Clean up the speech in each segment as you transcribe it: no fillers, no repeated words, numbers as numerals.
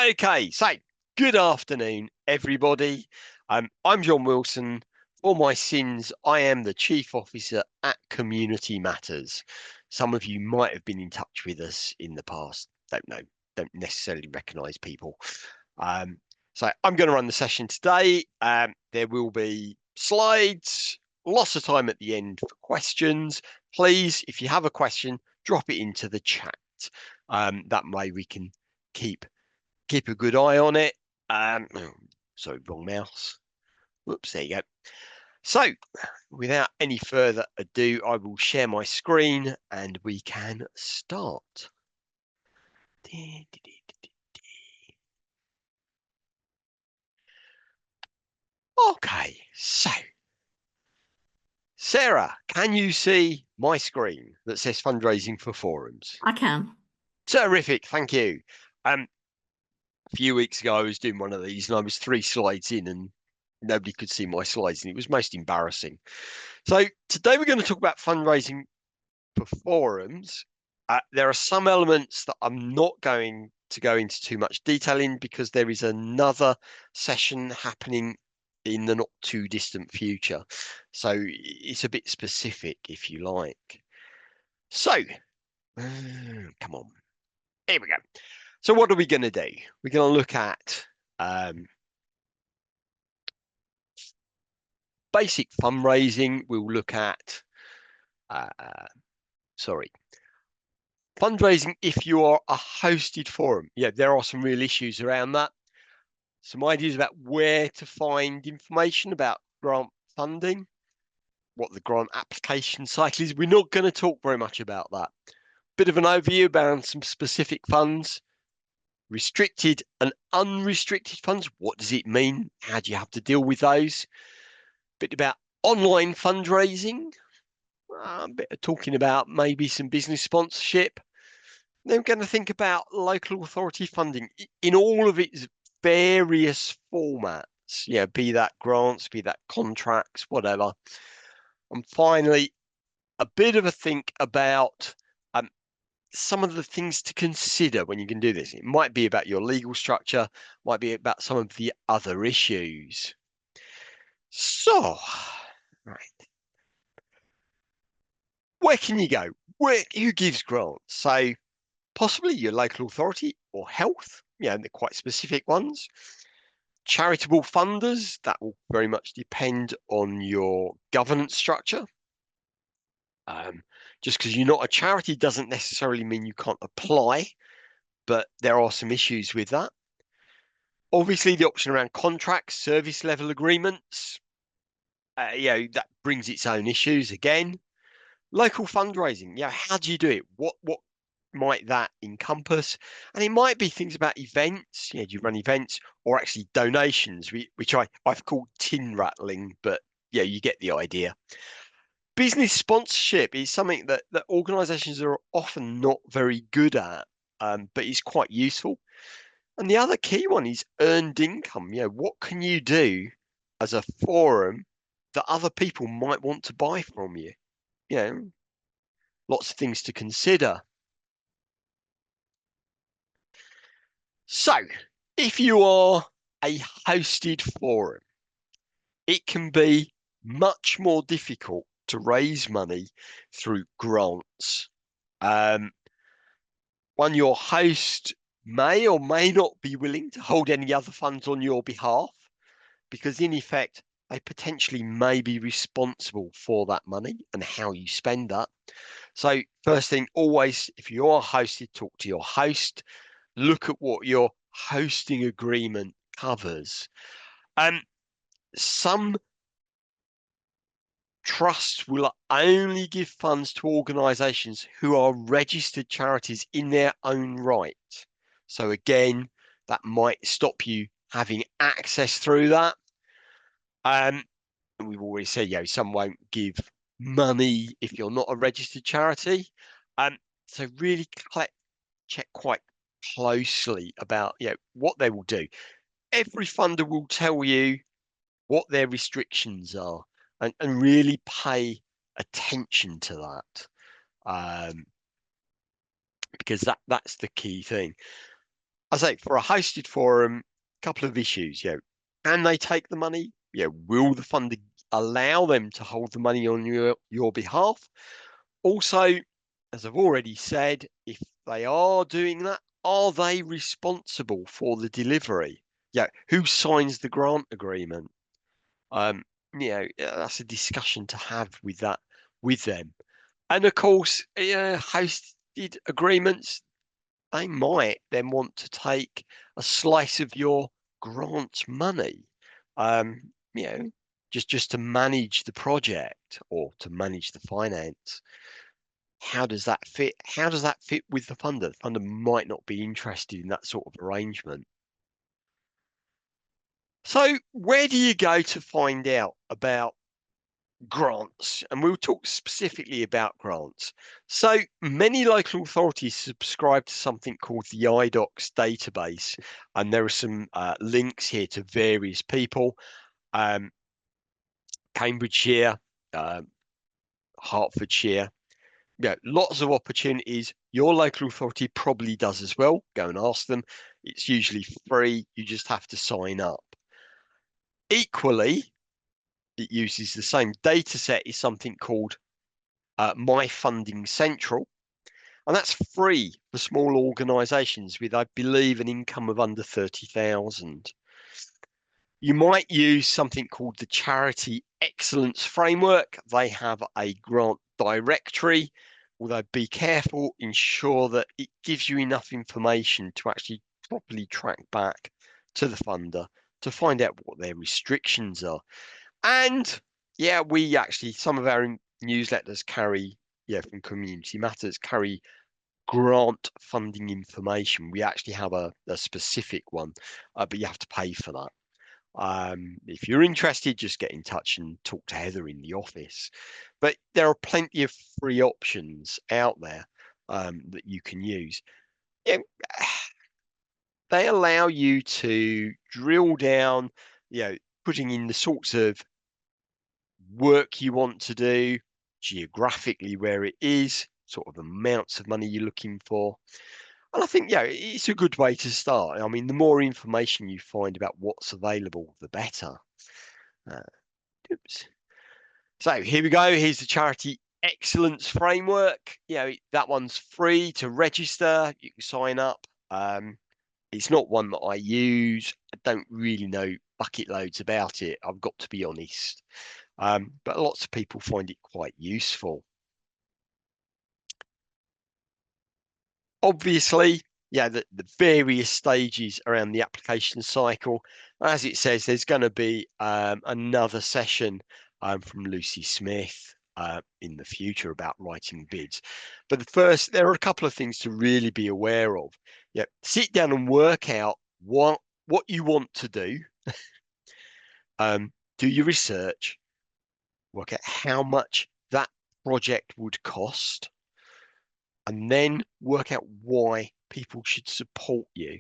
Okay, so good afternoon, everybody. I'm John Wilson. For my sins, I am the Chief Officer at Community Matters. Some of you might have been in touch with us in the past. Don't know, don't necessarily recognise people. Um, so I'm going to run the session today. There will be slides, lots of time at the end for questions. Please, if you have a question, drop it into the chat. That way we can keep a good eye on it. Sorry, wrong mouse. Whoops, there you go. So, without any further ado, I will share my screen and we can start. Okay, so Sarah, can you see my screen that says fundraising for forums? I can. Terrific, thank you. A few weeks ago, I was doing one of these and I was 3 slides in and nobody could see my slides and it was most embarrassing. So today we're going to talk about fundraising for forums. There are some elements that I'm not going to go into too much detail in because there is another session happening in the not too distant future. So it's a bit specific, if you like. So, come on. Here we go. So what are we going to do? We're going to look at basic fundraising. We'll look at, fundraising if you are a hosted forum. Yeah, there are some real issues around that. Some ideas about where to find information about grant funding, what the grant application cycle is. We're not going to talk very much about that. Bit of an overview about some specific funds, restricted and unrestricted funds. What does it mean? How do you have to deal with those? Bit about online fundraising, a bit of talking about maybe some business sponsorship. Then we're going to think about local authority funding in all of its various formats, be that grants, be that contracts, whatever. And finally, a bit of a think about some of the things to consider when you can do this. It might be about your legal structure, might be about some of the other issues. So, right. Where can you go? Who gives grants? So possibly your local authority or health, they're quite specific ones. Charitable funders, that will very much depend on your governance structure. Just because you're not a charity doesn't necessarily mean you can't apply, but there are some issues with that. Obviously, the option around contracts, service level agreements, that brings its own issues again. Local fundraising, how do you do it? What might that encompass? And it might be things about events. Do you run events or actually donations, which I've called tin rattling, but you get the idea. Business sponsorship is something that organizations are often not very good at, but is quite useful. And the other key one is earned income. What can you do as a forum that other people might want to buy from you? Lots of things to consider. So, if you are a hosted forum, it can be much more difficult to raise money through grants. Your host may or may not be willing to hold any other funds on your behalf because, in effect, they potentially may be responsible for that money and how you spend that. So, first thing, always, if you are hosted, talk to your host. Look at what your hosting agreement covers. Some trusts will only give funds to organisations who are registered charities in their own right. So again, that might stop you having access through that. We've already said, some won't give money if you're not a registered charity. So really check quite closely about what they will do. Every funder will tell you what their restrictions are and really pay attention to that, because that's the key thing. I say for a hosted forum, a couple of issues. Can they take the money? Will the funder allow them to hold the money on your behalf? Also, as I've already said, if they are doing that, are they responsible for the delivery? Who signs the grant agreement? Um, that's a discussion to have with them. And of course, hosted agreements, they might then want to take a slice of your grant money, um, you know, just to manage the project or to manage the finance. How does that fit? How does that fit with the funder? The funder might not be interested in that sort of arrangement. So where do you go to find out about grants? And we'll talk specifically about grants. So many local authorities subscribe to something called the iDocs database, and there are some links here to various people. Cambridgeshire, uh, Hertfordshire, lots of opportunities. Your local authority probably does as well. Go and ask them. It's usually free. You just have to sign up. Equally, it uses the same data set is something called My Funding Central, and that's free for small organisations with, I believe, an income of under 30,000. You might use something called the Charity Excellence Framework. They have a grant directory, although be careful, ensure that it gives you enough information to actually properly track back to the funder to find out what their restrictions are. And we actually, some of our newsletters carry, from Community Matters, carry grant funding information. We actually have a specific one, but you have to pay for that. If you're interested, just get in touch and talk to Heather in the office. But there are plenty of free options out there that you can use. They allow you to drill down, putting in the sorts of work you want to do, geographically where it is, sort of amounts of money you're looking for. And I think, it's a good way to start. I mean, the more information you find about what's available, the better. Oops. So here we go. Here's the Charity Excellence Framework. That one's free to register. You can sign up. It's not one that I use. I don't really know bucket loads about it. I've got to be honest. But lots of people find it quite useful. Obviously, the various stages around the application cycle. As it says, there's going to be another session from Lucy Smith in the future about writing bids. But there are a couple of things to really be aware of. Sit down and work out what you want to do. Do your research, work out how much that project would cost, and then work out why people should support you.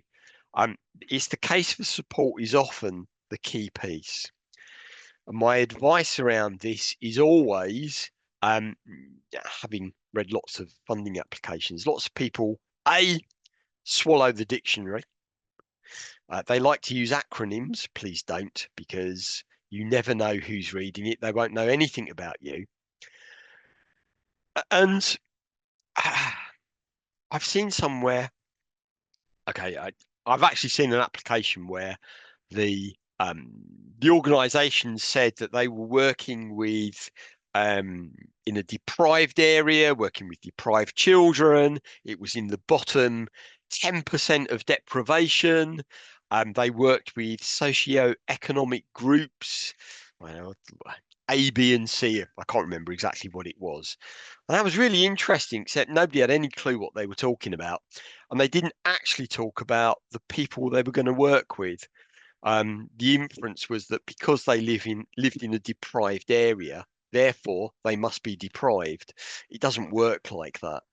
It's the case for support is often the key piece. And my advice around this is always, having read lots of funding applications, lots of people, swallow the dictionary. They like to use acronyms. Please don't, because you never know who's reading it. They won't know anything about you. And I've seen somewhere, okay, I've actually seen an application where the organisation said that they were working with in a deprived area, working with deprived children. It was in the bottom 10% of deprivation. They worked with socio-economic groups, well, A, B, and C. I can't remember exactly what it was. And that was really interesting, except nobody had any clue what they were talking about. And they didn't actually talk about the people they were going to work with. The inference was that because they lived in a deprived area, therefore they must be deprived. It doesn't work like that.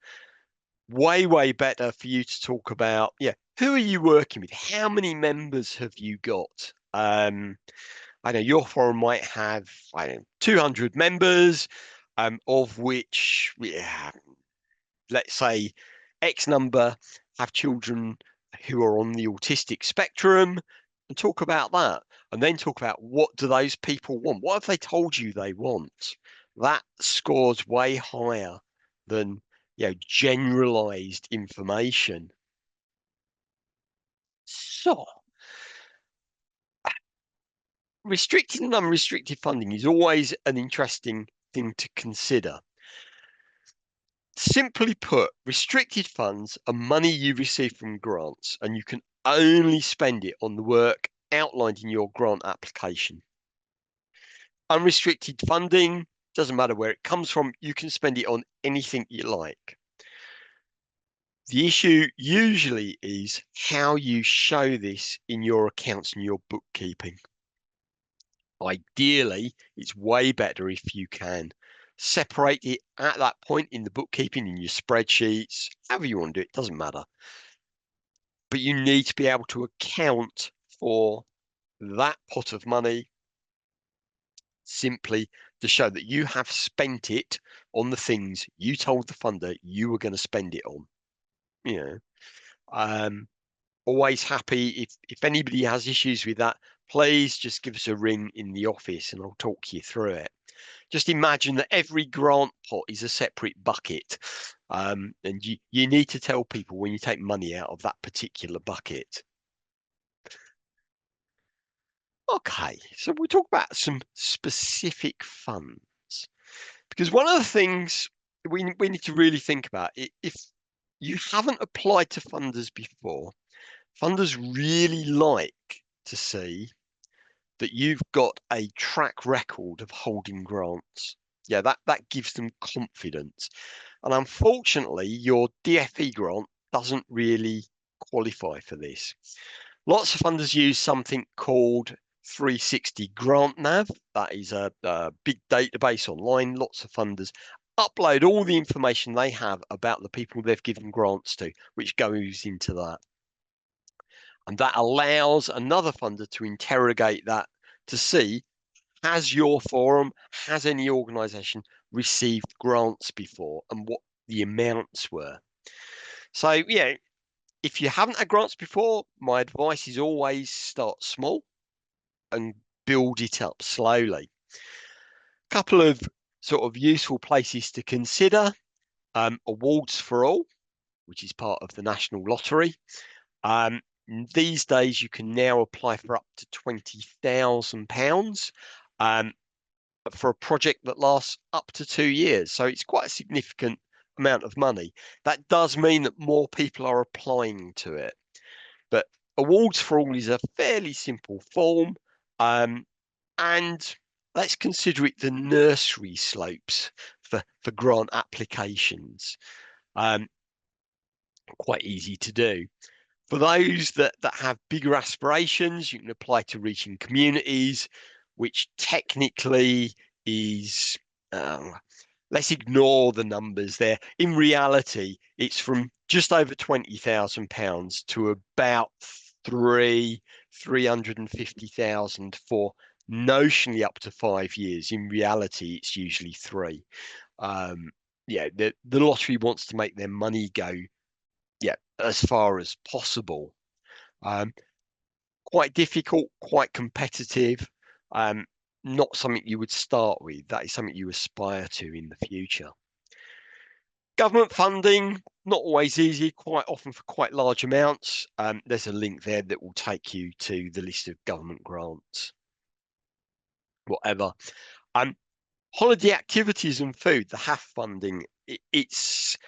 Way better for you to talk about, who are you working with? How many members have you got? I know your forum might have, 200 members, of which, let's say X number have children who are on the autistic spectrum and talk about that. And then talk about what do those people want? What have they told you they want? That scores way higher than generalized information. So restricted and unrestricted funding is always an interesting thing to consider. Simply put, restricted funds are money you receive from grants, and you can only spend it on the work outlined in your grant application. Unrestricted funding, doesn't matter where it comes from, you can spend it on anything you like. The issue usually is how you show this in your accounts and your bookkeeping. Ideally, it's way better if you can separate it at that point in the bookkeeping, in your spreadsheets, however you want to do it, doesn't matter. But you need to be able to account for that pot of money simply to show that you have spent it on the things you told the funder you were going to spend it on. Always happy if anybody has issues with that, please just give us a ring in the office and I'll talk you through it. Just imagine that every grant pot is a separate bucket, and you need to tell people when you take money out of that particular bucket. Okay, so we'll talk about some specific funds, because one of the things we need to really think about, if you haven't applied to funders before, funders really like to see that you've got a track record of holding grants. Yeah, that gives them confidence. And unfortunately, your DFE grant doesn't really qualify for this. Lots of funders use something called 360 Grant Nav. That is a big database online. Lots of funders upload all the information they have about the people they've given grants to, which goes into that. And that allows another funder to interrogate that to see, has your forum, has any organisation received grants before and what the amounts were? So, yeah, if you haven't had grants before, my advice is always start small and build it up slowly. A couple of sort of useful places to consider, awards for all, which is part of the National Lottery. These days, you can now apply for up to £20,000 for a project that lasts up to 2 years. So it's quite a significant amount of money. That does mean that more people are applying to it. But awards for all is a fairly simple form. And let's consider it the nursery slopes for grant applications. Quite easy to do. For those that have bigger aspirations, you can apply to reaching communities, which technically is, let's ignore the numbers there. In reality, it's from just over £20,000 to about 350,000 for notionally up to 5 years. In reality, it's usually 3. The lottery wants to make their money go as far as possible. Quite difficult, quite competitive, not something you would start with. That is something you aspire to in the future. Government funding, not always easy, quite often for quite large amounts. There's a link there that will take you to the list of government grants. Whatever. Holiday activities and food, the HAF funding, it's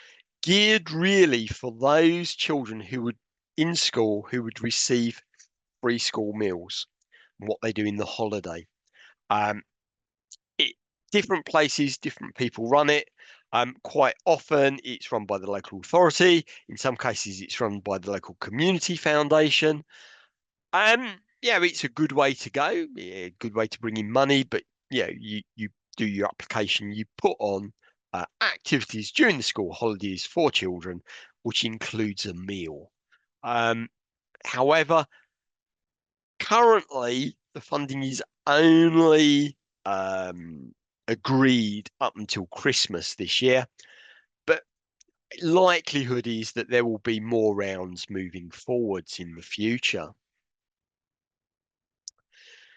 geared really for those children who would in school who would receive free school meals and what they do in the holiday. Different places, different people run it. Quite often it's run by the local authority. In some cases it's run by the local community foundation. It's a good way to go, a good way to bring in money, but you do your application, you put on activities during the school holidays for children, which includes a meal. However, currently the funding is only agreed up until Christmas this year, but likelihood is that there will be more rounds moving forwards in the future.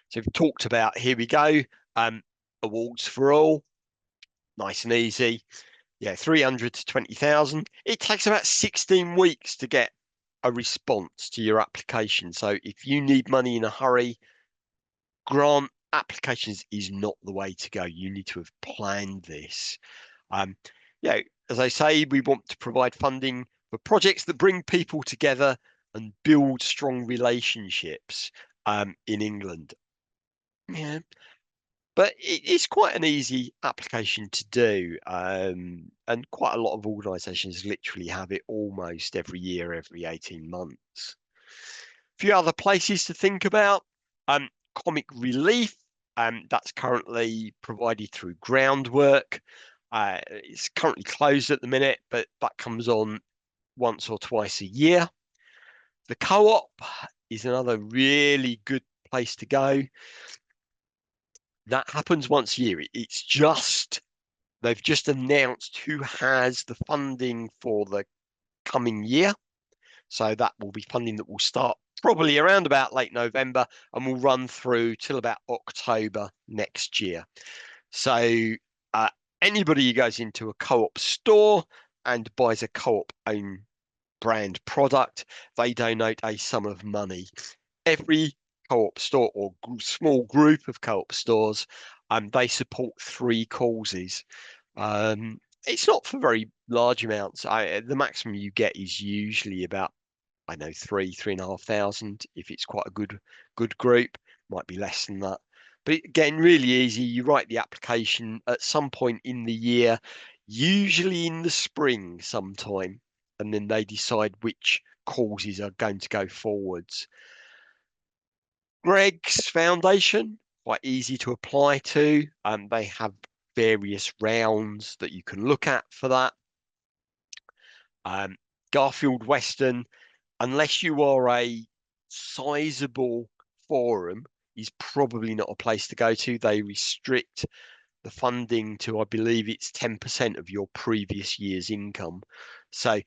So we've talked about, here we go, awards for all, nice and easy. Yeah, 300 to 20,000. It takes about 16 weeks to get a response to your application. So if you need money in a hurry, grant applications is not the way to go. You need to have planned this. Yeah, as I say, we want to provide funding for projects that bring people together and build strong relationships in England. Yeah, but it's quite an easy application to do, and quite a lot of organisations literally have it almost every year, every 18 months. A few other places to think about. Comic relief, that's currently provided through Groundwork. It's currently closed at the minute, but that comes on once or twice a year. The Co-op is another really good place to go. That happens once a year. It's just, they've just announced who has the funding for the coming year. So that will be funding that will start probably around about late November and will run through till about October next year. So anybody who goes into a Co-op store and buys a Co-op own brand product, they donate a sum of money. Every Co-op store or small group of Co-op stores, they support 3 causes. It's not for very large amounts. The maximum you get is usually about, I know, 3,500. If it's quite a good group, might be less than that. But again, really easy. You write the application at some point in the year, usually in the spring sometime, and then they decide which causes are going to go forwards. Greg's Foundation, quite easy to apply to. They have various rounds that you can look at for that. Garfield Weston, unless you are a sizable forum, is probably not a place to go to. They restrict the funding to, I believe it's 10% of your previous year's income. So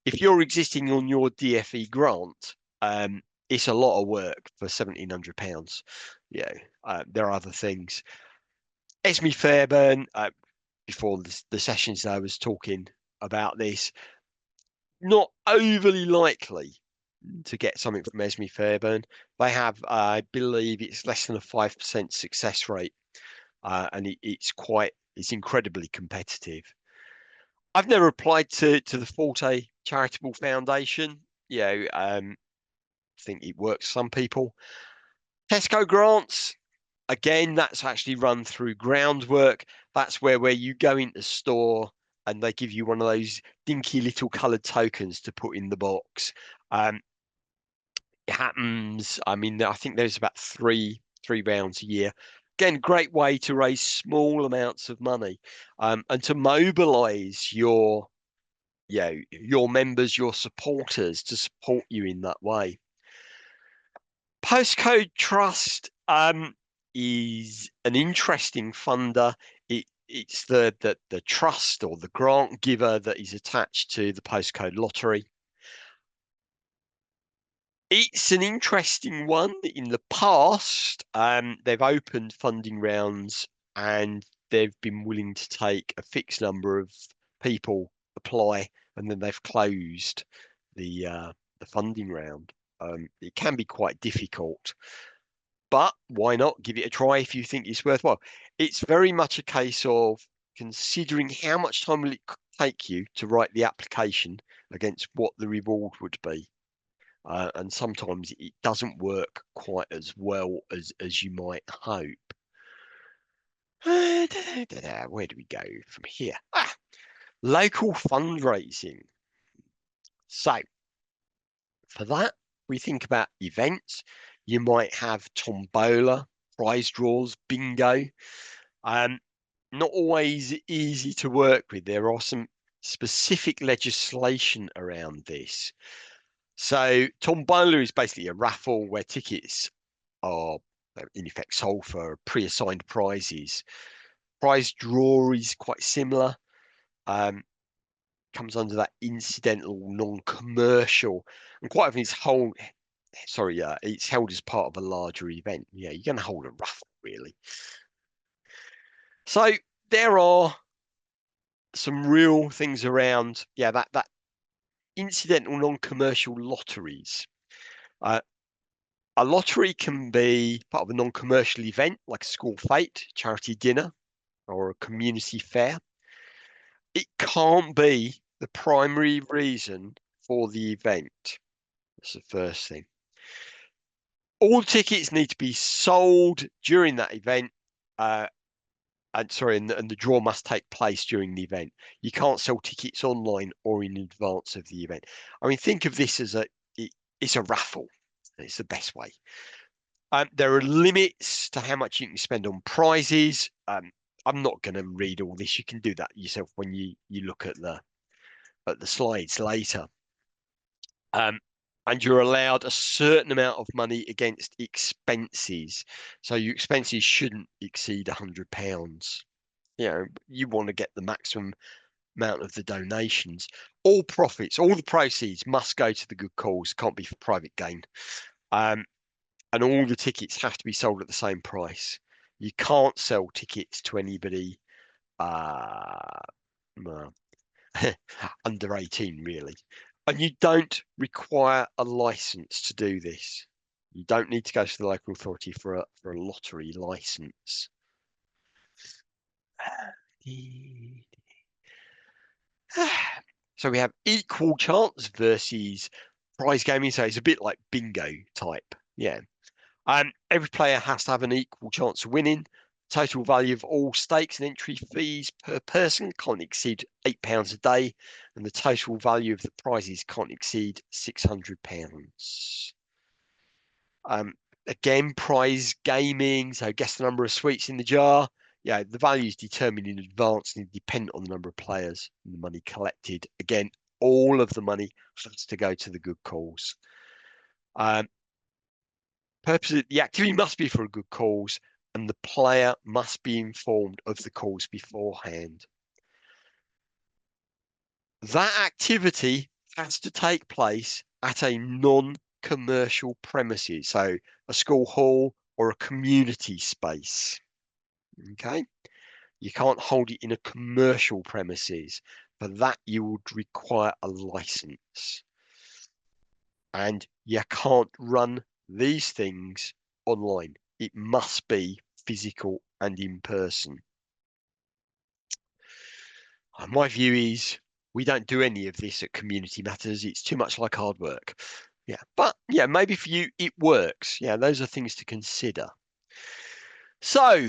if you're existing on your DFE grant, it's a lot of work for £1,700. Yeah, there are other things. Esme Fairburn, before the sessions I was talking about this, not overly likely to get something from Esme Fairburn. They have, I believe it's less than a 5% success rate, and it's incredibly competitive. I've never applied to the Forte Charitable Foundation. I think it works for some people. Tesco grants, again, that's actually run through Groundwork. That's where you go into store and they give you one of those dinky little coloured tokens to put in the box. It happens. I mean, I think there's about three rounds a year. Again, great way to raise small amounts of money, and to mobilise your members, your supporters, to support you in that way. Postcode Trust is an interesting funder. It's the trust or the grant giver that is attached to the postcode lottery. It's an interesting one. In the past, they've opened funding rounds and they've been willing to take a fixed number of people apply, and then they've closed the funding round. It can be quite difficult, but why not give it a try if you think it's worthwhile? It's very much a case of considering how much time will it take you to write the application against what the reward would be. And sometimes it doesn't work quite as well as you might hope. Where do we go from here? Local fundraising. So for that, we think about events. You might have tombola, prize draws, bingo. Not always easy to work with. There are some specific legislation around this. So tombola is basically a raffle where tickets are in effect sold for pre-assigned prizes. Prize draw is quite similar. comes under that incidental, non-commercial, and quite often it's held as part of a larger event. Yeah, you're going to hold a raffle, really. So there are some real things around, that incidental, non-commercial lotteries. A lottery can be part of a non-commercial event like a school fete, charity dinner, or a community fair. It can't be the primary reason for the event. That's the first thing. All tickets need to be sold during that event. And the draw must take place during the event. You can't sell tickets online or in advance of the event. I mean, think of this as it's a raffle. It's the best way. There are limits to how much you can spend on prizes. I'm not going to read all this. You can do that yourself when you look at the slides later. And you're allowed a certain amount of money against expenses. So your expenses shouldn't exceed £100. You want to get the maximum amount of the donations. All profits, all the proceeds must go to the good cause, can't be for private gain. And all the tickets have to be sold at the same price. You can't sell tickets to anybody well, under 18, really. And you don't require a license to do this. You don't need to go to the local authority for a lottery license. So we have equal chance versus prize gaming. So it's a bit like bingo type. Yeah. Every player has to have an equal chance of winning. Total value of all stakes and entry fees per person can't exceed £8 a day, and the total value of the prizes can't exceed £600. Again, prize gaming. So guess the number of sweets in the jar. Yeah, the value is determined in advance and dependent on the number of players and the money collected. Again, all of the money has to go to the good cause. The activity must be for a good cause, and the player must be informed of the cause beforehand. That activity has to take place at a non-commercial premises, so a school hall or a community space. Okay, you can't hold it in a commercial premises. For that, you would require a license, and you can't run these things online. It must be physical and in person. My view is we don't do any of this at Community Matters. It's too much like hard work. Yeah, but yeah, maybe for you it works. Yeah, those are things to consider. So,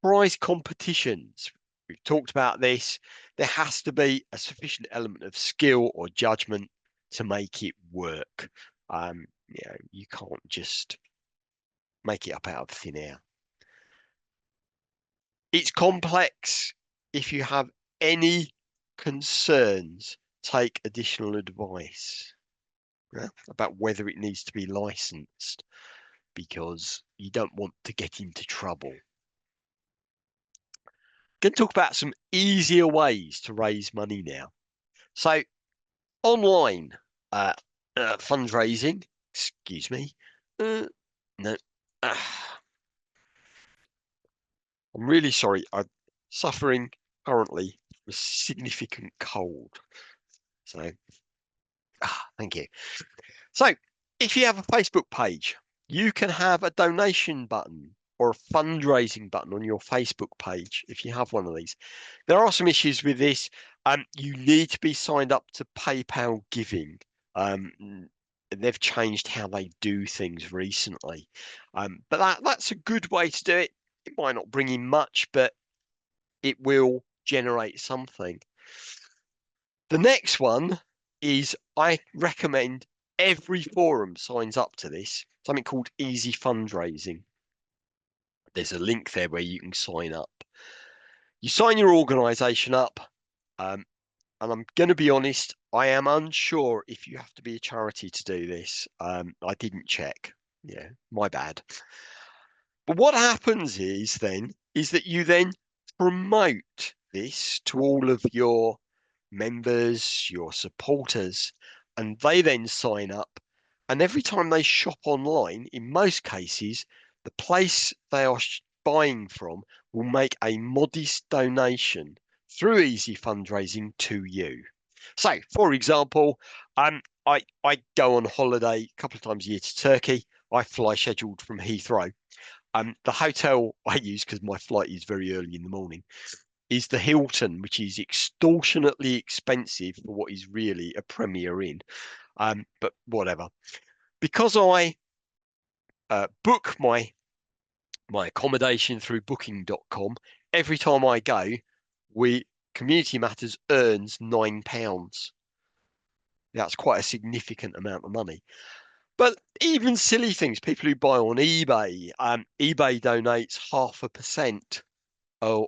prize competitions. We've talked about this. There has to be a sufficient element of skill or judgment to make it work. You can't just make it up out of thin air. It's complex. If you have any concerns, take additional advice about whether it needs to be licensed, because you don't want to get into trouble. Going to talk about some easier ways to raise money now. So online fundraising, excuse me. No. I'm really sorry. I'm suffering currently with significant cold. So, thank you. So, if you have a Facebook page, you can have a donation button or a fundraising button on your Facebook page if you have one of these. There are some issues with this. You need to be signed up to PayPal Giving. They've changed how they do things recently. But that's a good way to do it. It might not bring in much, but it will generate something. The next one is, I recommend every forum signs up to this, something called Easy Fundraising. There's a link there where you can sign up. You sign your organization up, and I'm going to be honest, I am unsure if you have to be a charity to do this. I didn't check. Yeah, my bad. But what happens is that you then promote this to all of your members, your supporters, and they then sign up. And every time they shop online, in most cases, the place they are buying from will make a modest donation through easy fundraising to you. So, for example, I go on holiday a couple of times a year to Turkey. I fly scheduled from Heathrow. The hotel I use, because my flight is very early in the morning, is the Hilton, which is extortionately expensive for what is really a Premier Inn. But whatever. Because I book my accommodation through booking.com, every time I go, we Community Matters earns £9. That's quite a significant amount of money. But even silly things, people who buy on eBay, eBay donates 0.5%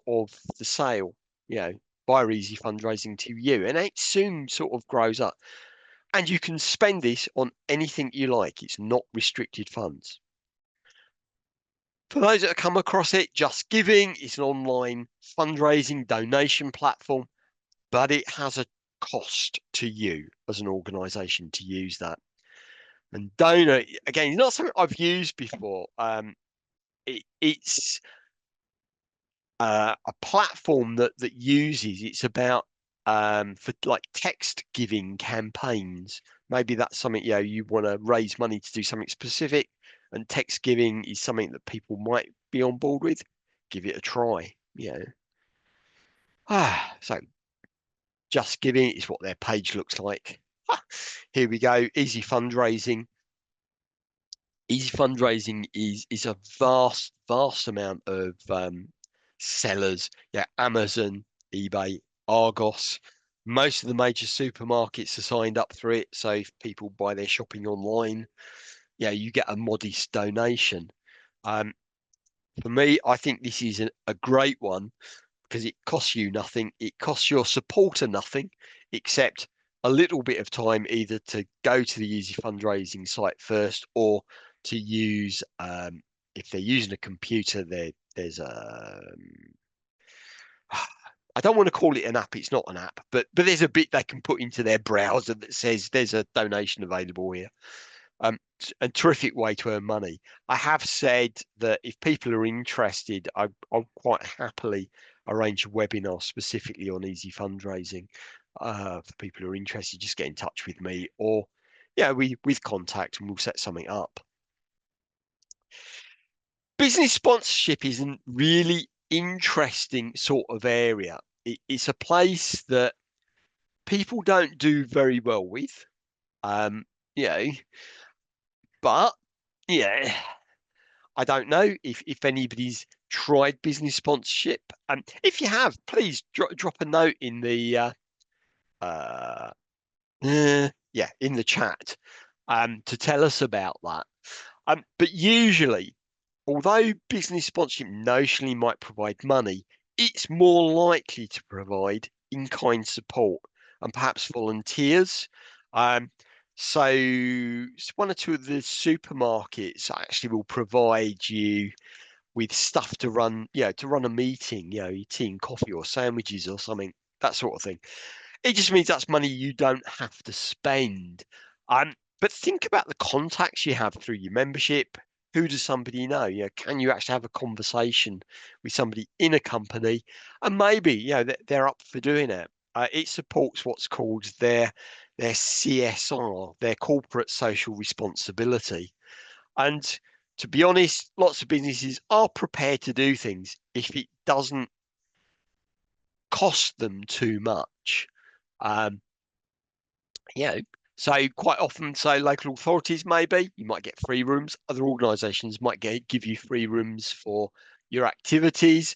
of the sale, via easy fundraising to you. And it soon sort of grows up. And you can spend this on anything you like. It's not restricted funds. For those that have come across it, Just Giving is an online fundraising donation platform, but it has a cost to you as an organization to use that. And Donor, again, it's not something I've used before. It's a platform that uses, it's about for like text giving campaigns. Maybe that's something, you want to raise money to do something specific, and text giving is something that people might be on board with. Give it a try. So Just Giving is what their page looks like. Here we go. Easy fundraising. Easy fundraising is a vast amount of sellers. Yeah, Amazon, eBay, Argos. Most of the major supermarkets are signed up through it. So if people buy their shopping online, you get a modest donation. For me, I think this is a great one because it costs you nothing. It costs your supporter nothing, except a little bit of time either to go to the easy fundraising site first, or to use, if they're using a computer, there's a I don't want to call it an app. It's not an app, but there's a bit they can put into their browser that says there's a donation available here. A terrific way to earn money. I have said that if people are interested, I'll quite happily arrange a webinar specifically on easy fundraising for people who are interested. Just get in touch with me, or with contact, and we'll set something up. Business sponsorship is a really interesting sort of area. It's a place that people don't do very well with. Um, you know, but yeah, I don't know if anybody's tried business sponsorship. If you have, please drop a note in the uh, in the chat to tell us about that. But usually, although business sponsorship notionally might provide money, it's more likely to provide in-kind support and perhaps volunteers. So one or two of the supermarkets actually will provide you with stuff to run, to run a meeting, your tea and coffee or sandwiches or something, that sort of thing. It just means that's money you don't have to spend. But think about the contacts you have through your membership. Who does somebody know? Can you actually have a conversation with somebody in a company, and maybe they're up for doing it. It supports what's called their CSR, their corporate social responsibility. And to be honest, lots of businesses are prepared to do things if it doesn't cost them too much. Um, so quite often, so local authorities, maybe you might get free rooms. Other organisations might give you free rooms for your activities,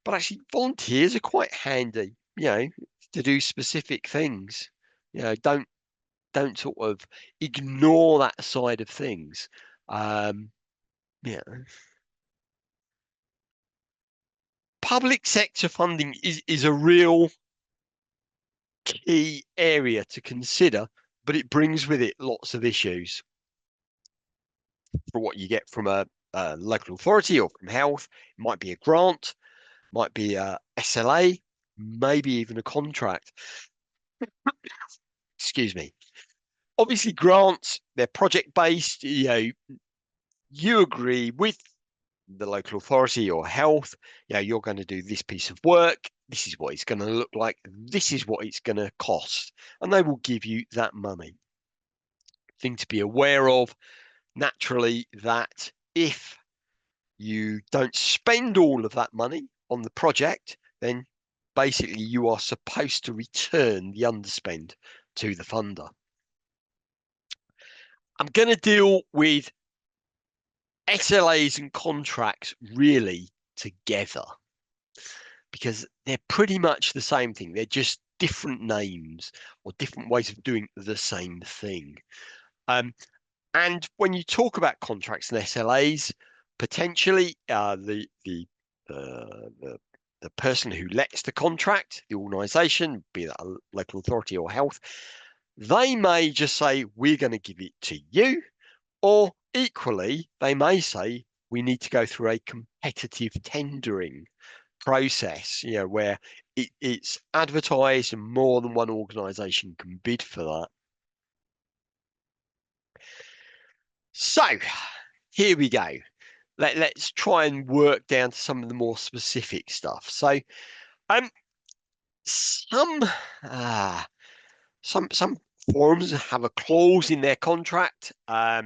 but actually volunteers are quite handy, to do specific things. Don't sort of ignore that side of things. Yeah. Public sector funding is a real key area to consider, but it brings with it lots of issues. For what you get from a local authority or from health, it might be a grant, might be a SLA, maybe even a contract. Excuse me. Obviously, grants, they're project based. You agree with the local authority or health, you're going to do this piece of work. This is what it's going to look like. This is what it's going to cost. And they will give you that money. Thing to be aware of, naturally, that if you don't spend all of that money on the project, then basically you are supposed to return the underspend to the funder. I'm going to deal with SLAs and contracts really together because they're pretty much the same thing. They're just different names or different ways of doing the same thing. And when you talk about contracts and SLAs, potentially the person who lets the contract, the organisation, be that a local authority or health, they may just say, we're going to give it to you. Or equally, they may say, we need to go through a competitive tendering process, where it's advertised and more than one organisation can bid for that. So here we go. Let's try and work down to some of the more specific stuff. So some forums have a clause in their contract, a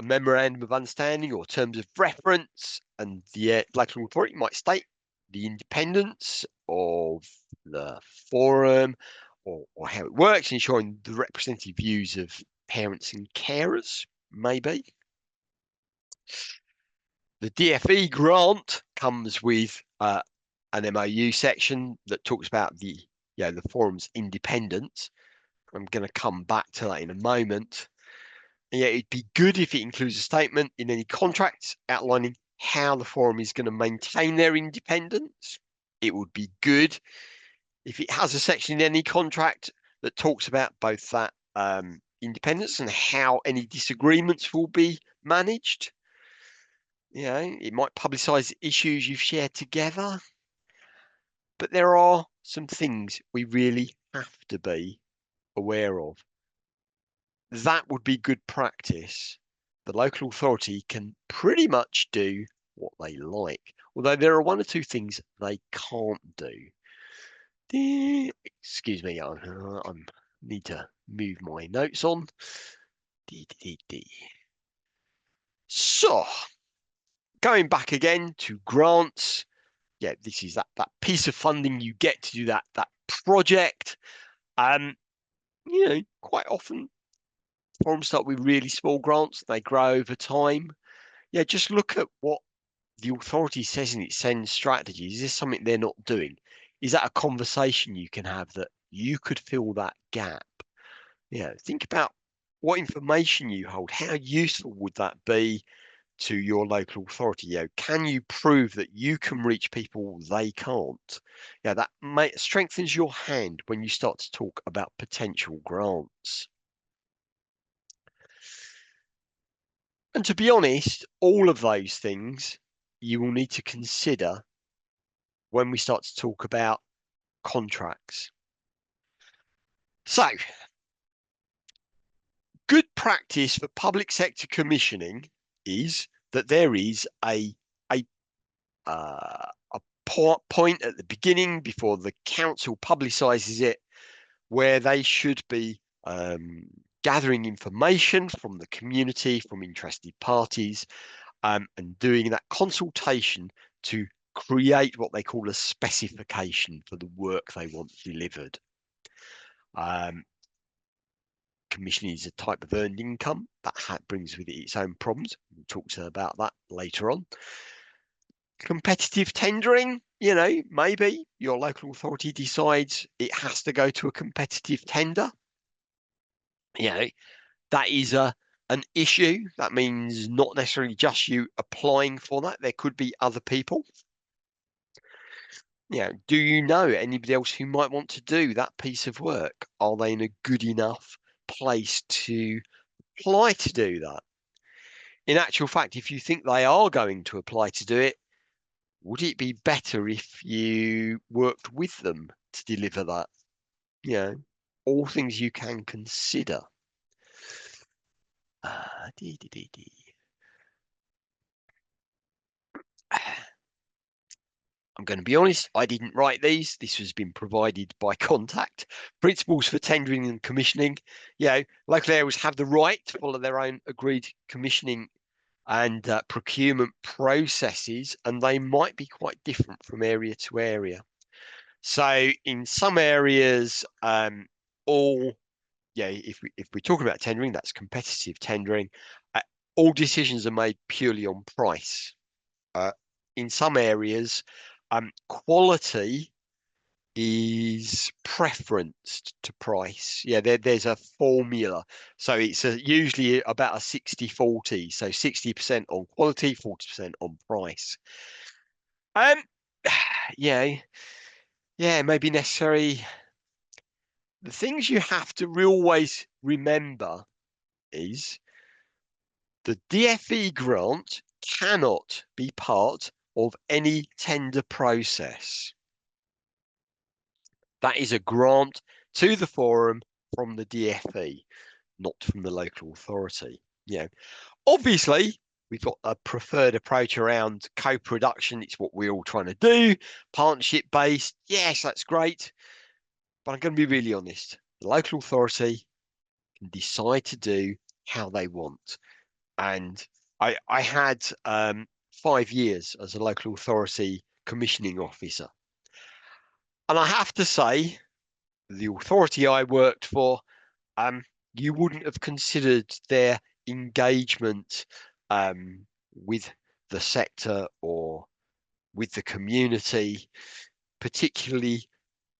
memorandum of understanding or terms of reference, and the local authority might state the independence of the forum or how it works, ensuring the representative views of parents and carers, maybe. The DFE grant comes with an MOU section that talks about the forum's independence. I'm going to come back to that in a moment. It'd be good if it includes a statement in any contracts outlining how the forum is going to maintain their independence. It would be good if it has a section in any contract that talks about both that independence and how any disagreements will be managed. It might publicise issues you've shared together. But there are some things we really have to be aware of. That would be good practice. The local authority can pretty much do what they like, although there are one or two things they can't do. Excuse me, I need to move my notes on. So, going back again to grants, this is that piece of funding you get to do that project. Quite often forums start with really small grants. They grow over time. Just look at what the authority says in its send strategy. Is this something they're not doing? Is that a conversation you can have that you could fill that gap? Think about what information you hold. How useful would that be to your local authority? Can you prove that you can reach people they can't? That strengthens your hand when you start to talk about potential grants. And to be honest, all of those things you will need to consider when we start to talk about contracts. So, good practice for public sector commissioning is that there is a point at the beginning before the council publicises it, where they should be gathering information from the community, from interested parties, and doing that consultation to create what they call a specification for the work they want delivered. Commissioning is a type of earned income that brings with it its own problems. We'll talk about that later on. Competitive tendering, maybe your local authority decides it has to go to a competitive tender. That is an issue. That means not necessarily just you applying for that. There could be other people. Do you know anybody else who might want to do that piece of work? Are they in a good enough place to apply to do that? In actual fact, if you think they are going to apply to do it, would it be better if you worked with them to deliver that? all things you can consider. I'm going to be honest, I didn't write these. This has been provided by Contact. Principles for tendering and commissioning. Local areas have the right to follow their own agreed commissioning and procurement processes, and they might be quite different from area to area. So in some areas, if we're talking about tendering, that's competitive tendering. All decisions are made purely on price. In some areas, quality is preferenced to price. There's a formula. So it's usually about a 60-40. So 60% on quality, 40% on price. Maybe necessary. The things you have to always remember is the DFE grant cannot be part of any tender process. That is a grant to the forum from the DFE, not from the local authority. Obviously, we've got a preferred approach around co-production. It's what we're all trying to do. Partnership-based, yes, that's great. But I'm going to be really honest. The local authority can decide to do how they want. And I had 5 years as a local authority commissioning officer. And I have to say, the authority I worked for, you wouldn't have considered their engagement with the sector or with the community particularly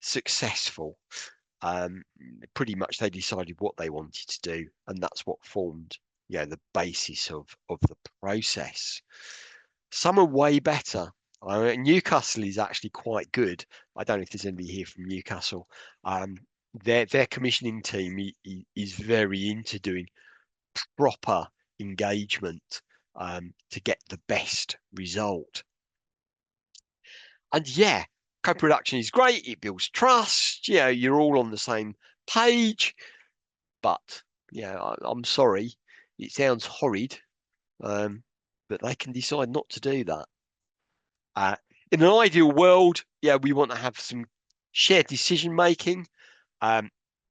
successful. Pretty much they decided what they wanted to do, and that's what formed the basis of the process. Some are way better. Newcastle is actually quite good. I don't know if there's anybody here from Newcastle. Their commissioning team is very into doing proper engagement to get the best result. And co-production is great. It builds trust. You're all on the same page. But I'm sorry, it sounds horrid, but they can decide not to do that. In an ideal world, we want to have some shared decision making.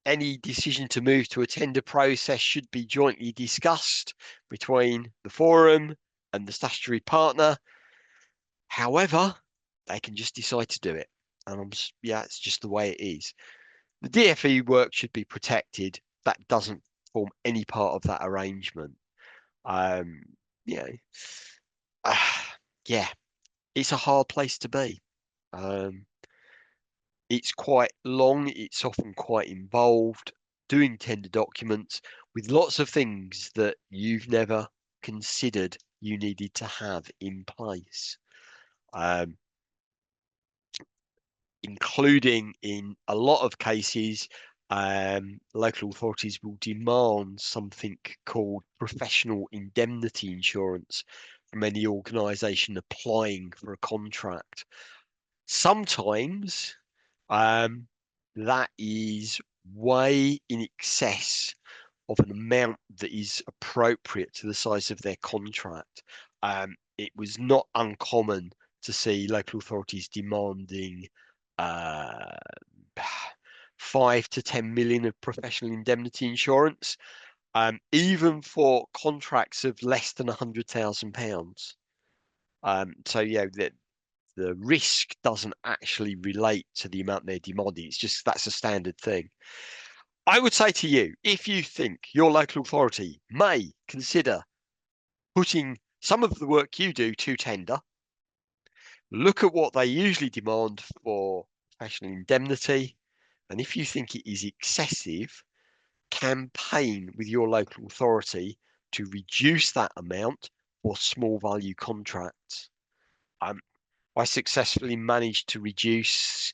Any decision to move to a tender process should be jointly discussed between the forum and the statutory partner. However, they can just decide to do it. And it's just the way it is. The DFE work should be protected. That doesn't form any part of that arrangement. It's a hard place to be. It's quite long. It's often quite involved doing tender documents with lots of things that you've never considered you needed to have in place. Including in a lot of cases, local authorities will demand something called professional indemnity insurance from any organisation applying for a contract. Sometimes that is way in excess of an amount that is appropriate to the size of their contract. It was not uncommon to see local authorities demanding 5 to 10 million of professional indemnity insurance, even for contracts of less than £100,000. The risk doesn't actually relate to the amount they're demanding. It's just that's a standard thing. I would say to you, if you think your local authority may consider putting some of the work you do to tender, look at what they usually demand for professional indemnity. And if you think it is excessive, campaign with your local authority to reduce that amount for small value contracts. I successfully managed to reduce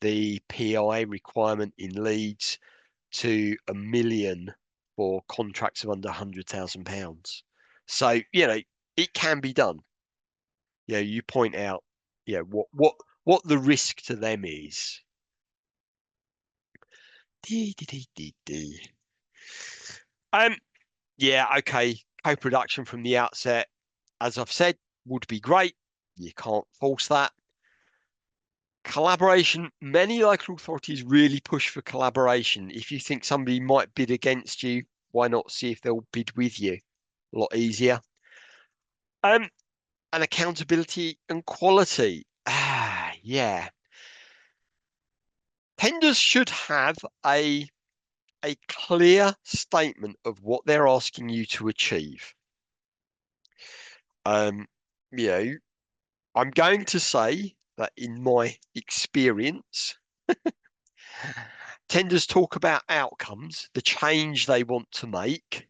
the PI requirement in Leeds to £1 million for contracts of under £100,000. So, it can be done. You point out, what the risk to them is. Dee, dee, dee, dee, dee. Um, yeah, okay. Co-production from the outset, as I've said, would be great. You can't force that. Collaboration, many local authorities really push for collaboration. If you think somebody might bid against you, why not see if they'll bid with you? A lot easier. Um, and accountability and quality. Yeah. Tenders should have a clear statement of what they're asking you to achieve. Um, you know, I'm going to say that in my experience, tenders talk about outcomes, the change they want to make,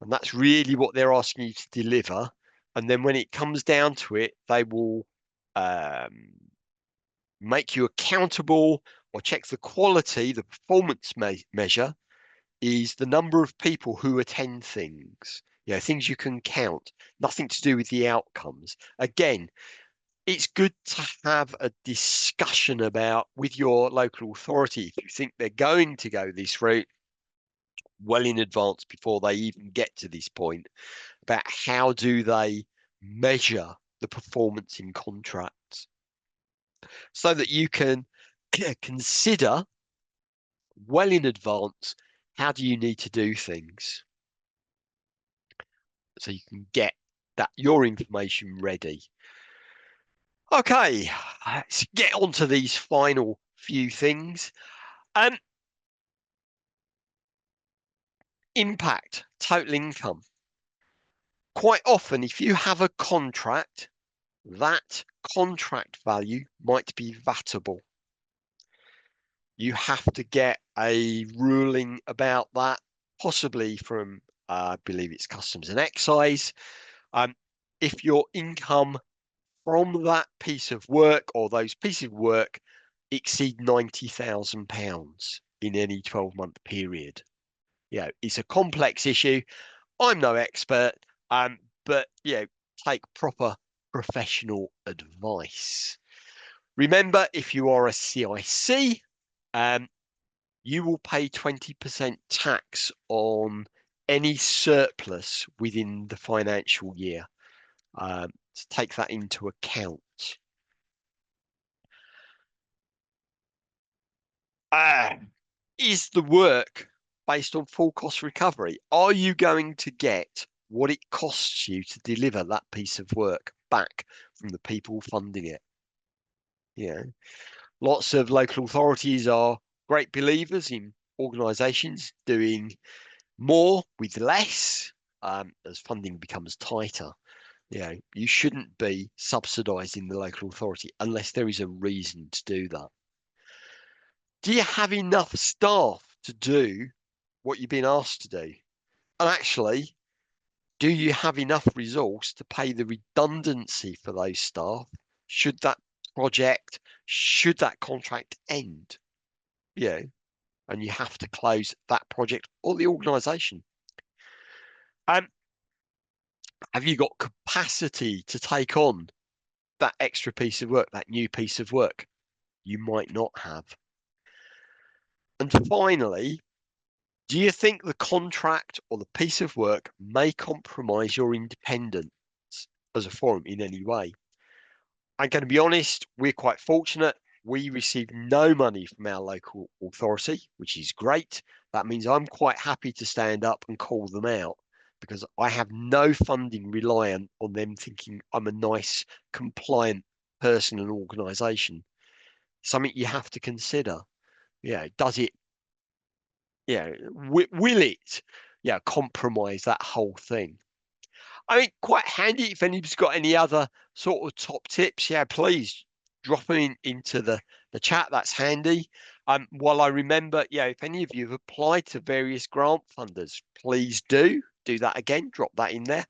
and that's really what they're asking you to deliver. And then when it comes down to it, they will um, make you accountable or check the quality, the performance measure is the number of people who attend things. Things you can count, nothing to do with the outcomes. Again, it's good to have a discussion about with your local authority if you think they're going to go this route well in advance before they even get to this point about how do they measure the performance in contracts so that you can consider well in advance how do you need to do things so you can get that your information ready. Okay, let's get on to these final few things. Um, Impact, total income. Quite often, if you have a contract, that contract value might be vatable. You have to get a ruling about that, possibly from, I believe it's Customs and Excise. If your income from that piece of work or those pieces of work exceed £90,000 in any 12-month period. It's a complex issue. I'm no expert, but take proper professional advice. Remember, if you are a CIC, you will pay 20% tax on any surplus within the financial year. To take that into account. Is the work based on full cost recovery? Are you going to get what it costs you to deliver that piece of work back from the people funding it? Lots of local authorities are great believers in organisations doing more with less as funding becomes tighter. You shouldn't be subsidising the local authority unless there is a reason to do that. Do you have enough staff to do what you've been asked to do? And actually, do you have enough resource to pay the redundancy for those staff? Should that contract end? And you have to close that project or the organisation. Have you got capacity to take on that extra piece of work, that new piece of work? You might not have. And finally, do you think the contract or the piece of work may compromise your independence as a forum in any way? I'm going to be honest, we're quite fortunate. We receive no money from our local authority, which is great. That means I'm quite happy to stand up and call them out because I have no funding reliant on them thinking I'm a nice, compliant person and organisation. Something you have to consider. Does it will it compromise that whole thing? I mean, quite handy if anybody's got any other sort of top tips. Please drop them into the chat. That's handy. While I remember, if any of you have applied to various grant funders, please do that again. Drop that in there.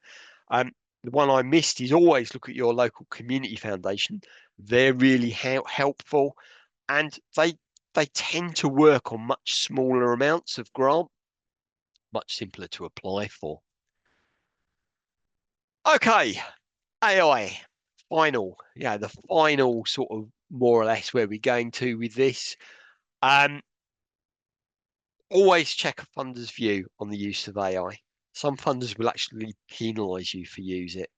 The one I missed is always look at your local community foundation. They're really helpful, and they tend to work on much smaller amounts of grant, much simpler to apply for. Okay, AI, the final sort of more or less where we're going to with this. Always check a funder's view on the use of AI. Some funders will actually penalise you for use it.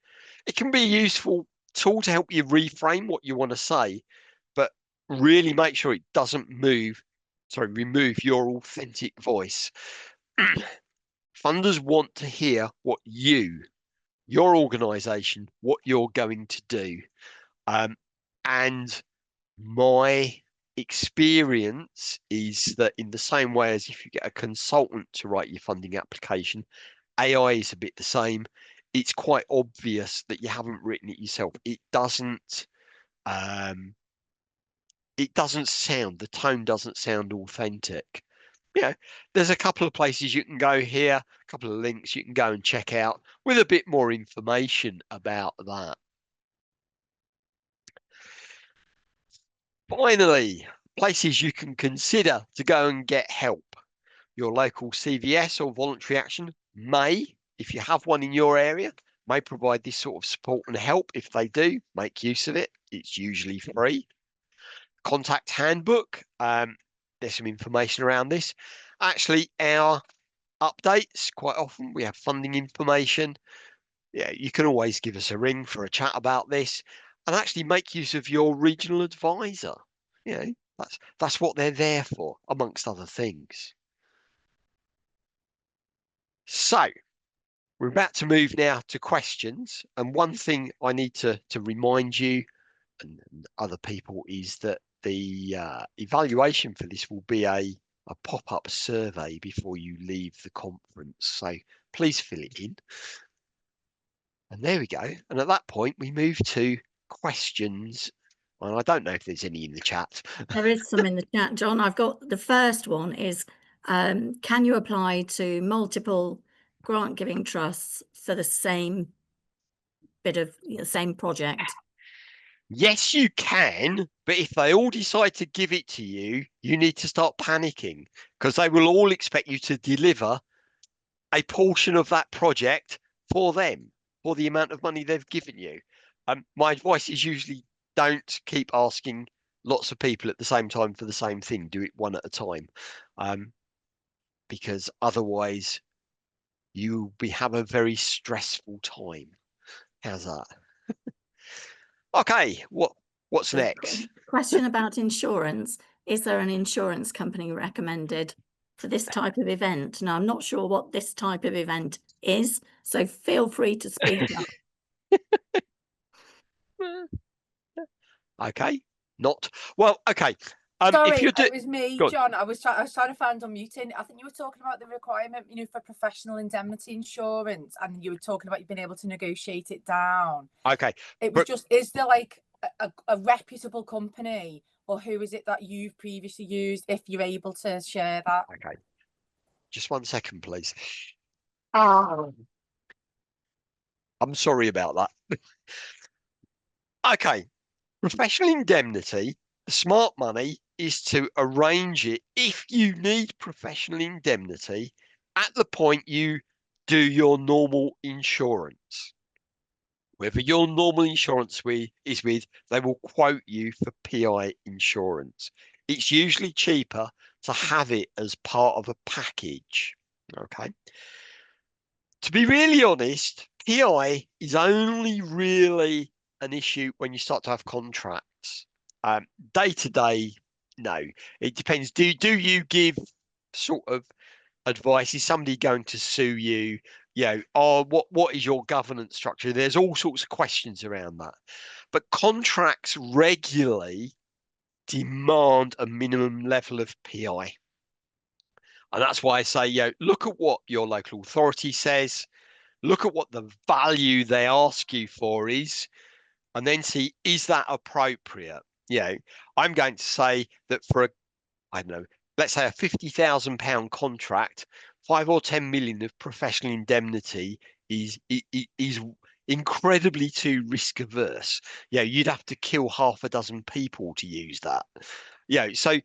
It can be a useful tool to help you reframe what you want to say, but really make sure it doesn't remove your authentic voice. Funders want to hear what your organization, what you're going to do. And my experience is that in the same way as if you get a consultant to write your funding application, AI is a bit the same. It's quite obvious that you haven't written it yourself. The tone doesn't sound authentic. There's a couple of places you can go here, a couple of links you can go and check out with a bit more information about that. Finally, places you can consider to go and get help. Your local CVS or voluntary action may, if you have one in your area, may provide this sort of support and help. If they do, make use of it. It's usually free. Contact handbook. There's some information around this. Actually, our updates, quite often we have funding information. You can always give us a ring for a chat about this, and actually make use of your regional advisor. That's what they're there for, amongst other things. So we're about to move now to questions, and one thing I need to remind you and other people is that the evaluation for this will be a pop-up survey before you leave the conference. So please fill it in. And there we go. And at that point, we move to questions. And I don't know if there's any in the chat. There is some in the chat, John. I've got the first one is, can you apply to multiple grant giving trusts for the same bit of same project? Yes, you can, but if they all decide to give it to you, you need to start panicking because they will all expect you to deliver a portion of that project for them, for the amount of money they've given you. My advice is usually don't keep asking lots of people at the same time for the same thing. Do it one at a time, because otherwise you'll have a very stressful time. How's that? Okay, what's next? Question about insurance. Is there an insurance company recommended for this type of event? Now, I'm not sure what this type of event is, so feel free to speak up. Okay, not well. Okay. Sorry, if you're it was me, John. I was trying to find unmuting. I think you were talking about the requirement, for professional indemnity insurance, and you were talking about you've been able to negotiate it down. Okay. It was is there like a reputable company, or who is it that you've previously used? If you're able to share that. Okay. Just 1 second, please. I'm sorry about that. Okay. Professional indemnity, the smart money is to arrange it if you need professional indemnity at the point you do your normal insurance. Whether your normal insurance is with, they will quote you for PI insurance. It's usually cheaper to have it as part of a package. Okay. To be really honest, PI is only really an issue when you start to have contracts. Day to day, no. It depends. Do you give sort of advice? Is somebody going to sue you? What is your governance structure? There's all sorts of questions around that. But contracts regularly demand a minimum level of PI. And that's why I say, look at what your local authority says, look at what the value they ask you for is, and then see, is that appropriate? I'm going to say that for I don't know, let's say a £50,000 contract, 5 or 10 million of professional indemnity is incredibly too risk averse. You'd have to kill half a dozen people to use that. So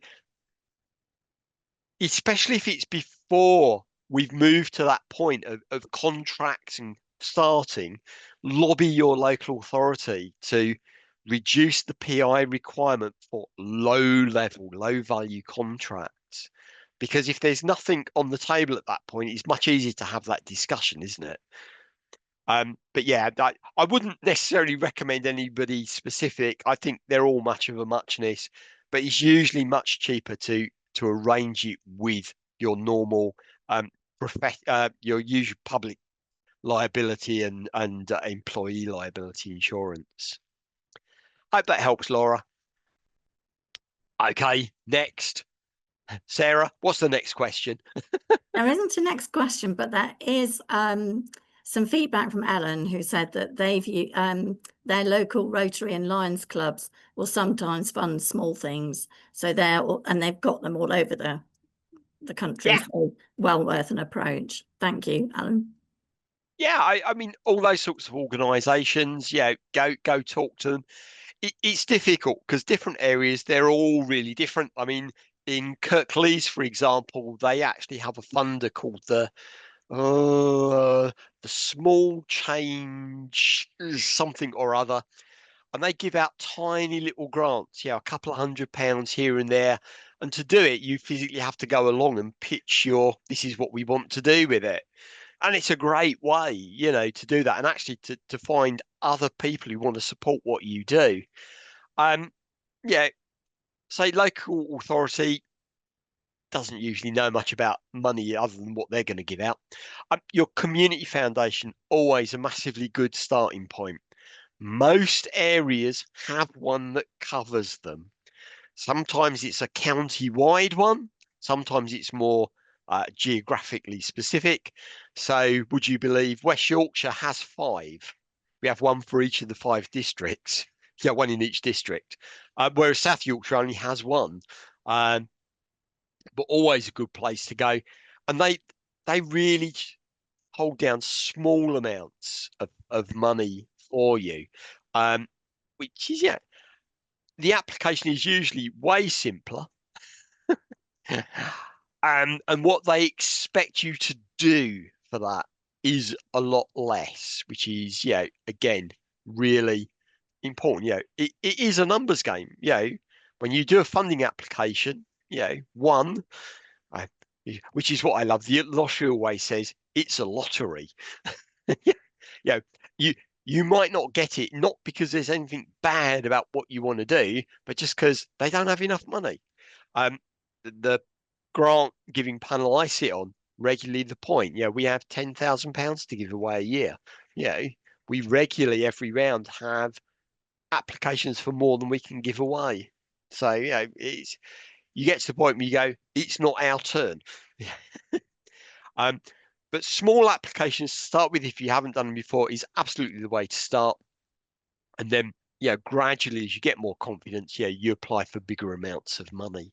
especially if it's before we've moved to that point of contracts and starting, lobby your local authority to reduce the PI requirement for low value contracts. because if there's nothing on the table at that point, it's much easier to have that discussion, isn't it? But yeah, I wouldn't necessarily recommend anybody specific. I think they're all much of a muchness, but it's usually much cheaper to arrange it with your normal your usual public liability and employee liability insurance. Hope that helps, Laura. Okay, next. Sarah, what's the next question? There isn't a next question, but there is some feedback from Ellen, who said that their local Rotary and Lions clubs will sometimes fund small things. So they've got them all over the country. Yeah. So well worth an approach. Thank you, Ellen. Yeah, I mean, all those sorts of organisations, go talk to them. It's difficult because different areas, they're all really different. I mean, in Kirklees, for example, they actually have a funder called the Small Change something or other, and they give out tiny little grants, a couple of £100 here and there. And to do it, you physically have to go along and pitch this is what we want to do with it. And it's a great way, to do that and actually to find other people who want to support what you do. Say local authority doesn't usually know much about money other than what they're going to give out. Your community foundation, always a massively good starting point. Most areas have one that covers them. Sometimes it's a county-wide one. Sometimes it's more geographically specific. So would you believe West Yorkshire has 5? We have one for each of the 5 districts. Yeah, one in each district. Whereas South Yorkshire only has one. But always a good place to go. And they really hold down small amounts of money for you, which is, the application is usually way simpler. And what they expect you to do for that is a lot less, which is, again, really important. It is a numbers game. When you do a funding application, one, which is what I love. The lottery always says it's a lottery. You might not get it, not because there's anything bad about what you want to do, but just because they don't have enough money. The grant giving panel I sit on regularly the point, we have £10,000 to give away a year. We regularly every round have applications for more than we can give away. So, it's, you get to the point where you go, it's not our turn. But small applications to start with, if you haven't done them before, is absolutely the way to start. And then, gradually, as you get more confidence, you apply for bigger amounts of money.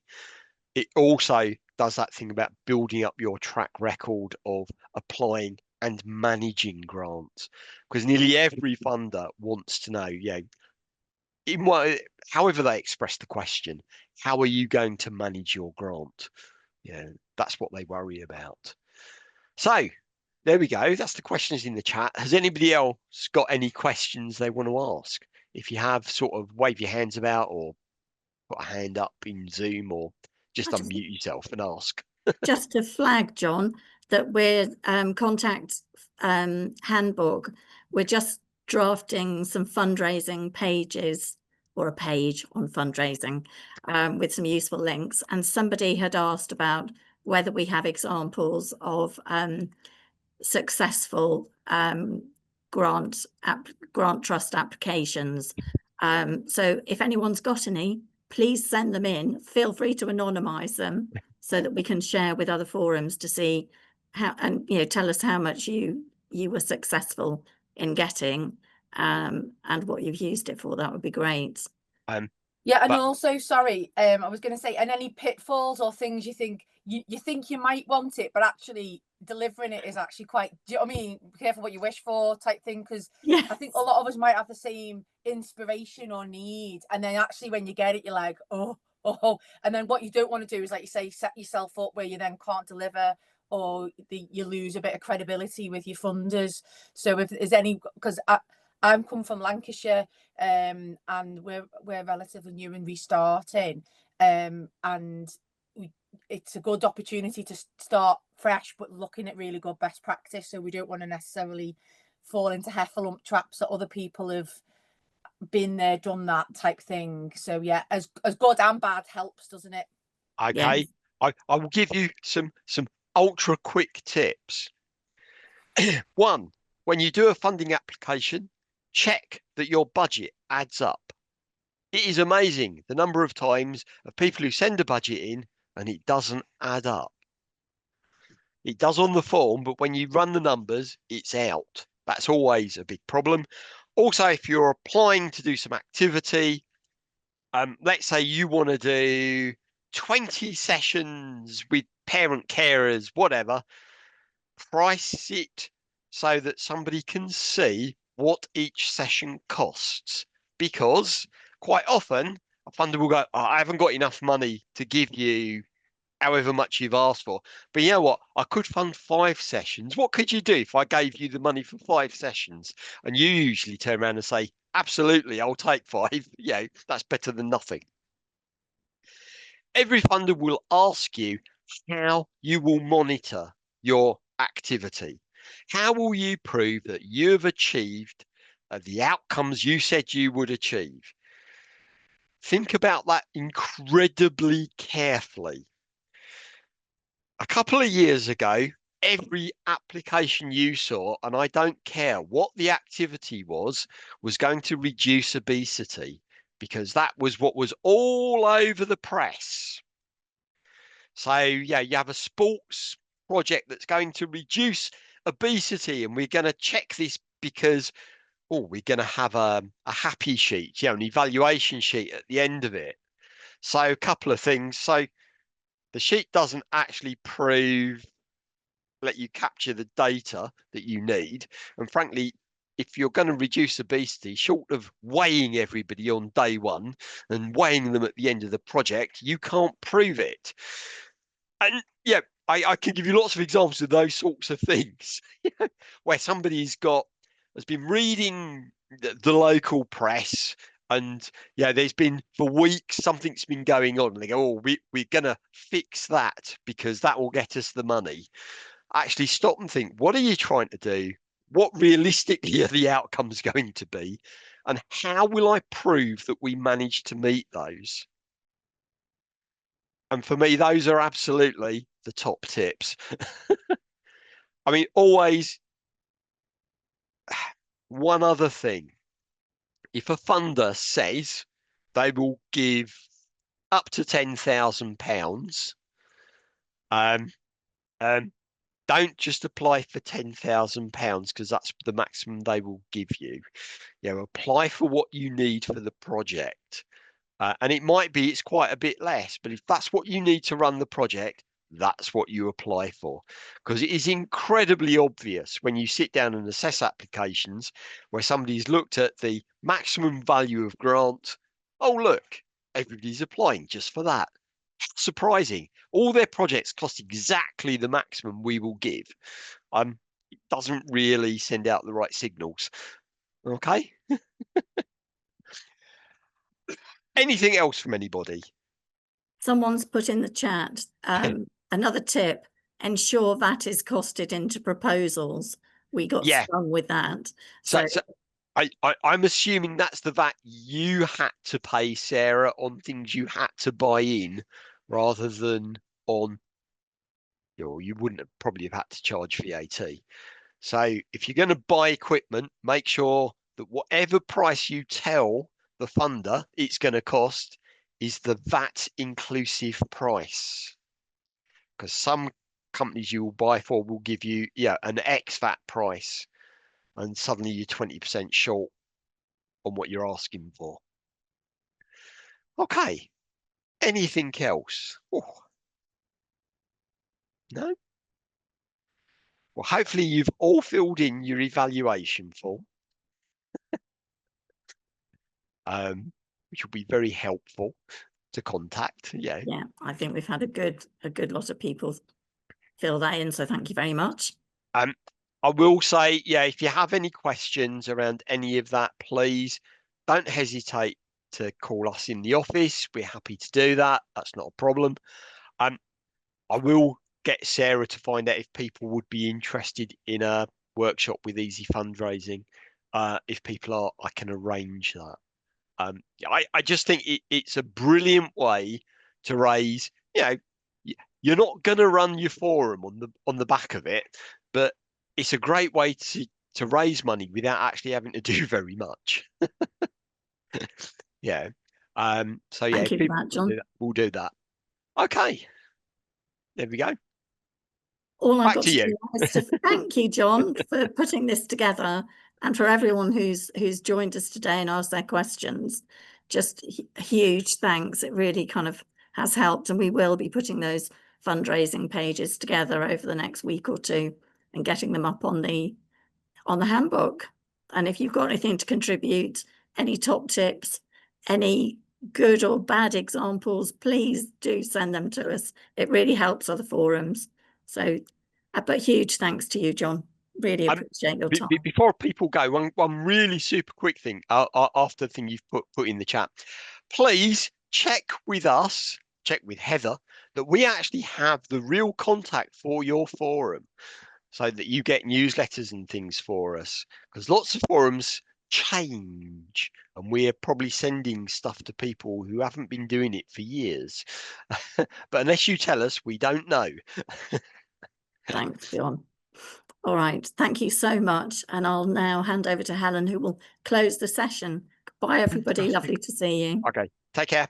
It also does that thing about building up your track record of applying and managing grants, because nearly every funder wants to know, however they express the question, how are you going to manage your grant? That's what they worry about. So there we go. That's the questions in the chat. Has anybody else got any questions they want to ask? If you have, sort of wave your hands about or put a hand up in Zoom, or just unmute yourself and ask. Just to flag, John, that we're contact handbook. We're just drafting some fundraising pages, or a page on fundraising, with some useful links. And somebody had asked about whether we have examples of successful grant trust applications. So if anyone's got any, please send them in. Feel free to anonymize them so that we can share with other forums to see how, and tell us how much you were successful in getting, and what you've used it for. That would be great. Yeah, and also, sorry, I was going to say, and any pitfalls or things you think you might want it, but actually delivering it is actually quite, do you know what I mean? Be careful what you wish for type thing, because I think a lot of us might have the same inspiration or need, and then actually when you get it, you're like, oh, and then what you don't want to do is, like you say, set yourself up where you then can't deliver, or you lose a bit of credibility with your funders. So if there's any, because I'm come from Lancashire, and we're relatively new and restarting, and it's a good opportunity to start fresh, but looking at really good best practice. So we don't want to necessarily fall into heffalump traps that other people have been there, done that type thing. So yeah, as good and bad helps, doesn't it? Okay. I will give you some ultra quick tips. One, when you do a funding application, check that your budget adds up. It is amazing the number of times of people who send a budget in and it doesn't add up. It does on the form, but when you run the numbers, it's out. That's always a big problem. Also, if you're applying to do some activity, let's say you want to do 20 sessions with parent carers, whatever, price it so that somebody can see what each session costs. Because quite often a funder will go, oh, I haven't got enough money to give you however much you've asked for. But you know what? I could fund 5 sessions. What could you do if I gave you the money for 5 sessions? And you usually turn around and say, absolutely, I'll take 5. Yeah, that's better than nothing. Every funder will ask you how you will monitor your activity. How will you prove that you have achieved the outcomes you said you would achieve? Think about that incredibly carefully. A couple of years ago, every application you saw, and I don't care what the activity was going to reduce obesity because that was what was all over the press. So yeah, you have a sports project that's going to reduce obesity, and we're going to check this because we're going to have a happy sheet, an evaluation sheet at the end of it. So a couple of things. So the sheet doesn't actually let you capture the data that you need. And frankly, if you're going to reduce obesity, short of weighing everybody on day one and weighing them at the end of the project, you can't prove it. And yeah, I can give you lots of examples of those sorts of things where somebody's has been reading the local press, and yeah, there's been for weeks something's been going on, and they go, oh, we're gonna fix that because that will get us the money. Actually stop and think, what are you trying to do? What realistically are the outcomes going to be? And how will I prove that we managed to meet those? And for me, those are absolutely the top tips. I mean, always one other thing. If a funder says they will give up to £10,000, don't just apply for £10,000 because that's the maximum they will give you. Apply for what you need for the project. And it might be it's quite a bit less, but if that's what you need to run the project, that's what you apply for. Because it is incredibly obvious when you sit down and assess applications where somebody's looked at the maximum value of grant. Oh, look, everybody's applying just for that. Surprising. All their projects cost exactly the maximum we will give. It doesn't really send out the right signals. Okay. Anything else from anybody? Someone's put in the chat, another tip, ensure that is costed into proposals. We got stung with that. So I'm assuming that's the VAT you had to pay, Sarah, on things you had to buy in rather than on, you wouldn't have probably have had to charge VAT. So if you're going to buy equipment, make sure that whatever price you tell the funder it's going to cost is the VAT inclusive price. Because some companies you will buy for will give you an ex VAT price, and suddenly you're 20% short on what you're asking for. Okay. Anything else? Oh. No? Well, hopefully you've all filled in your evaluation form, which will be very helpful to contact. Yeah, I think we've had a good lot of people fill that in, so thank you very much. I will say, if you have any questions around any of that, please don't hesitate to call us in the office. We're happy to do that. That's not a problem. I will get Sarah to find out if people would be interested in a workshop with easy fundraising. If people are, I can arrange that. I just think it's a brilliant way to raise, you're not going to run your forum on the back of it, but it's a great way to raise money without actually having to do very much. Yeah. So yeah, Thank you for that, John. we'll do that. Okay. There we go. All I've Back got to to you. do is to thank you, John, for putting this together, and for everyone who's joined us today and asked their questions. Just huge thanks. It really kind of has helped, and we will be putting those fundraising pages together over the next week or two and getting them up on the handbook. And if you've got anything to contribute, any top tips, any good or bad examples, please do send them to us. It really helps other forums. So, but huge thanks to you, John. Really appreciate your time. Before people go, one really super quick thing after the thing you've put in the chat. Please check with us, check with Heather, that we actually have the real contact for your forum, so that you get newsletters and things for us, because lots of forums change and we're probably sending stuff to people who haven't been doing it for years. But unless you tell us, we don't know. Thanks, John. All right, thank you so much. And I'll now hand over to Helen, who will close the session. Bye, everybody. Fantastic. Lovely to see you. Okay, take care.